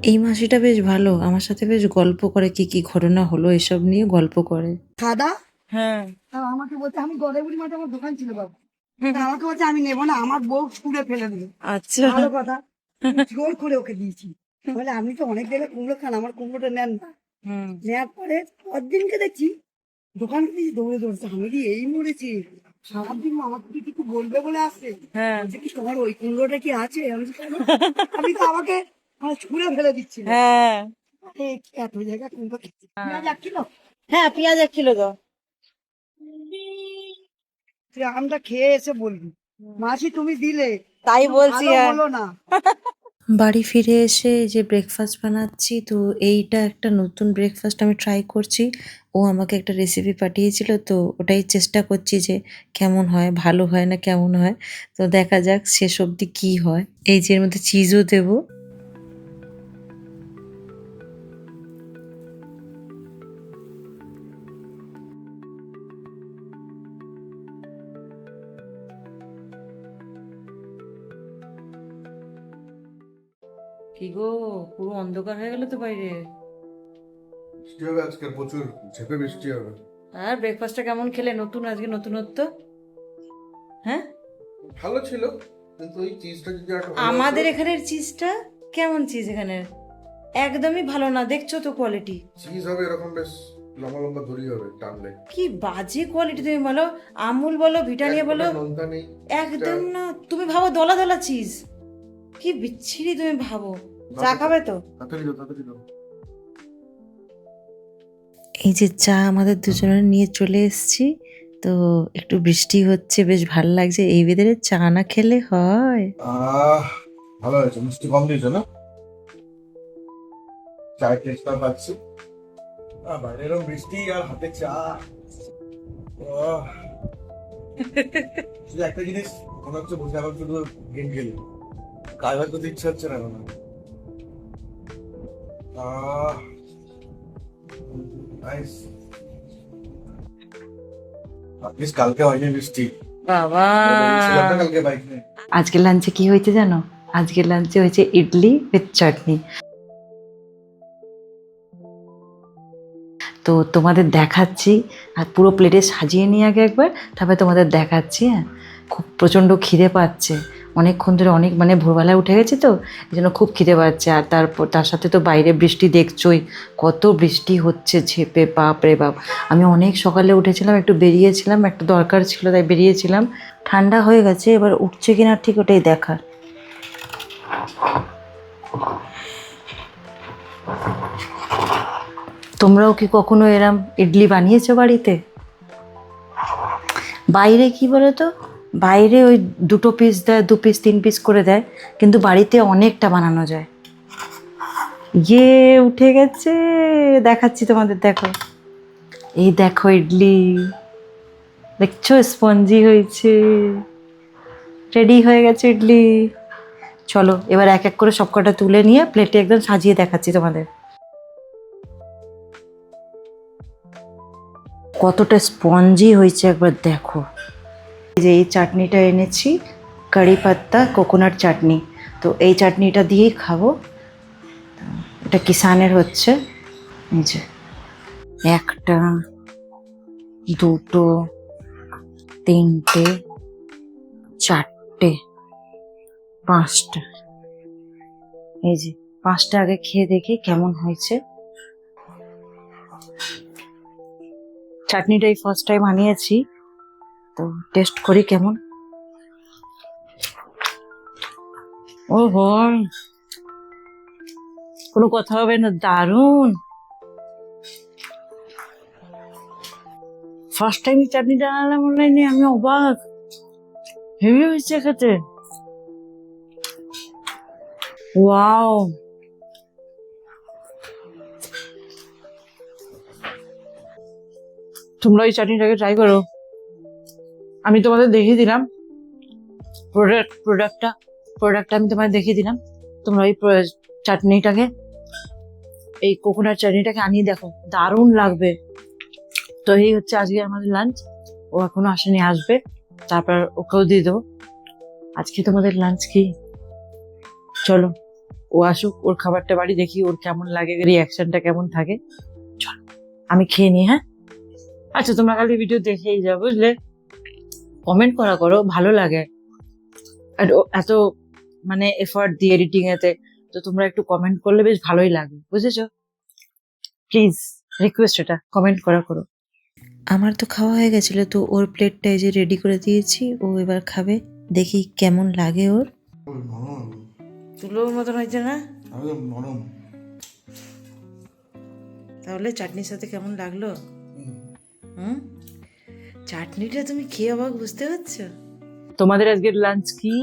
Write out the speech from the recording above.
এই মাসিটা বেশ ভালো, আমার সাথে বেশ গল্প করে, কি কি ঘটনা হলো এসব নিয়ে গল্প করে। খাদা হ্যাঁ। আমাকে বলছে, আমি গড়েবুড়ি মাঠে আমার দোকান ছিল বাবু, তা আমাকে বলছে আমি নেবো না, আমার বউ ছুঁড়ে ফেলে দেবে। আচ্ছা। ভালো কথা, জোর করে ওকে দিয়েছি। বলে আপনি তো অনেক জায়গায় কুমড়ো খান, আমার কুমড়োটা নেন না। হুম। নেওয়ার পরে পরদিনকে দেখছি দোকান থেকে দৌড়ে দৌড়ছে, আমি কি এই মরেছি, সারাদিন আমার কি কিছু বলবে বলে আসছে। হ্যাঁ। বলছে কি তোমার ওই কুমড়োটা কি আছে? আমি বলছি, কেন? আমি তো আমাকে মানে ছুঁড়ে ফেলে দিচ্ছিল। হ্যাঁ। এত জায়গায় কুমড়ো খেয়েছি। পেঁয়াজ 1 কিলো, হ্যাঁ, পেঁয়াজ 1 কিলো দাও। তুই আমটা খেয়ে এসে বলবি মাসি তুমি দিলে, তাই কিন্তু বলছি। ভালো হ্যাঁ। হলো না। বাড়ি ফিরে এসে যে ব্রেকফাস্ট বানাচ্ছি, তো এইটা একটা নতুন ব্রেকফাস্ট আমি ট্রাই করছি। ও আমাকে একটা রেসিপি পাঠিয়েছিল, তো ওটাই চেষ্টা করছি যে কেমন হয়, ভালো হয় না কেমন হয়। তো দেখা যাক শেষ অবধি কি হয়। এই যে এর মধ্যে চিজও দেবো। কি গো, পুরো অন্ধকার হয়ে গেল তো বাইরে। বৃষ্টি হবে আজকে প্রচুর, ঝেপে বৃষ্টি হবে। আর ব্রেকফাস্টটা কেমন খেলে? নতুন আজকে নতুনত্ব। হ্যাঁ, ভালো ছিল, কিন্তু ওই চিজটা যদি একটু ভালো হতো। আমাদের এখানের চিজটা কেমন চিজ এখানের? একদমই ভালো না, দেখছো তো কোয়ালিটি। চিজ হবে এরকম বেশ লম্বা লম্বা দড়ি হবে টানলে। কি বাজে কোয়ালিটি তুমি বলো। আমুল বলো, ব্রিটানিয়া বলো, একদম নোনতা নেই। একদম না। তুমি ভাবো দলা দলা চিজ, কি বিচ্ছিরি তুমি ভাবো। চা খাবে তো? তাড়াতাড়ি দাও, তাড়াতাড়ি দাও। এই যে চা আমাদের দুজনের নিয়ে চলে এসেছি। তো একটু বৃষ্টি হচ্ছে, বেশ ভালো লাগছে। এই ওয়েদারে চা না খেলে হয়? ভালো হয়েছে, মিষ্টি কম দিয়েছো না? চায়ের টেস্টটা পাচ্ছি। বাইরে এরকম বৃষ্টি আর হাতে চা। আহ, শুধু একটা জিনিস মনে হচ্ছে, বসে এখন শুধু গেম খেলি, কাজ বাজ করতে ইচ্ছা হচ্ছে না এখন। নাইস। প্লিজ কালকে হয়নি বৃষ্টি। বাবা, ছিলাম না কালকে বাইক নিয়ে। আজকে লাঞ্চে কি হয়েছে জানো? আজকে লাঞ্চে হয়েছে ইডলি উইথ চাটনি। তো তোমাদের দেখাচ্ছি, আর পুরো প্লেটে সাজিয়ে নিয়ে আগে একবার, তারপরে তোমাদের দেখাচ্ছি। হ্যাঁ, খুব প্রচণ্ড খিদে পাচ্ছে। অনেকক্ষণ ধরে অনেক মানে ভোরবেলায় উঠে গেছি তো, এই জন্য খুব খিদে পাচ্ছে। আর তারপর তার সাথে তো বাইরে বৃষ্টি দেখছোই, কত বৃষ্টি হচ্ছে, ঝেপে বাপ রে বাপ। আমি অনেক সকালে উঠেছিলাম, একটু বেরিয়েছিলাম, একটা দরকার ছিল তাই বেরিয়েছিলাম। ঠান্ডা হয়ে গেছে, এবার উঠছে কিনা ঠিক ওটাই দেখার। তোমরাও কি কখনো এরম ইডলি বানিয়েছো বাড়িতে? বাইরে কি বলো তো, বাইরে ওই 2 পিস দেয়, 2 পিস 3 পিস করে দেয়, কিন্তু বাড়িতে অনেকটা বানানো যায়। ইয়ে উঠে গেছে, দেখাচ্ছি তোমাদের, দেখো। এই দেখো ইডলি, দেখছো স্পঞ্জি হয়েছে, রেডি হয়ে গেছে ইডলি। চলো এবার এক এক করে সবকটা তুলে নিয়ে প্লেটে একদম সাজিয়ে দেখাচ্ছি তোমাদের। কতটা স্পঞ্জি হয়েছে একবার দেখো। এই যে এই চাটনিটা এনেছি, কারি পাত্তা কোকোনাট চাটনি। তো এই চাটনিটা দিয়েই খাবো। এটা কিষানের হচ্ছে। এই যে 1টা 2টো 3টে 4টে 5টা। এই যে 5টা আগে খেয়ে দেখি কেমন হয়েছে। চাটনিটাই ফার্স্ট টাইম বানিয়েছি, তো টেস্ট করি কেমন। ও হো, কোনো কথা হবে না, দারুণ। ফার্স্ট টাইম চাটনিটা আনলাম অনলাইনে, আমি অবাক, হেভি হয়েছে খেতে। ওয়াও, তোমরা এই চাটনিটাকে ট্রাই করো। আমি তোমাদের দেখিয়ে দিলাম প্রোডাক্টটা আমি তোমাদের দেখিয়ে দিলাম। তোমরা ওই চাটনিটাকে, এই কোকোনাট চাটনিটাকে আনিয়ে দেখো, দারুণ লাগবে। তো এই হচ্ছে আজকে আমাদের লাঞ্চ। ও এখনো আসেনি, আসবে, তারপর ওকেও দিয়ে দেবো। আজকে তোমাদের লাঞ্চ কি? চলো ও আসুক, ওর খাবারটা বাড়ি, দেখি ওর কেমন লাগে, রিয়াকশনটা কেমন থাকে। চল আমি খেয়ে নিই, হ্যাঁ? আচ্ছা তোমরা খালি ভিডিও দেখেই যাও, বুঝলে? কমেন্ট করো, ভালো লাগে। আর এত মানে এফর্ট দিয়ে এডিটিং এতে, তো তোমরা একটু কমেন্ট করলে বেশ ভালোই লাগে, বুঝেছো? প্লিজ রিকোয়েস্ট, এটা কমেন্ট করো। আমার তো খাওয়া হয়ে গেছিল, তো ওর প্লেটটা এই যে রেডি করে দিয়েছি, ও এবার খাবে, দেখি কেমন লাগে ওর। নরম, তুলোর মতন হয়েছে না? একদম নরম। তাহলে চাটনির সাথে কেমন লাগলো? হুম, চাটনিটা তুমি খেয়ে অবাক, বুঝতে পারছো? তোমাদের আজকের লাঞ্চ কি?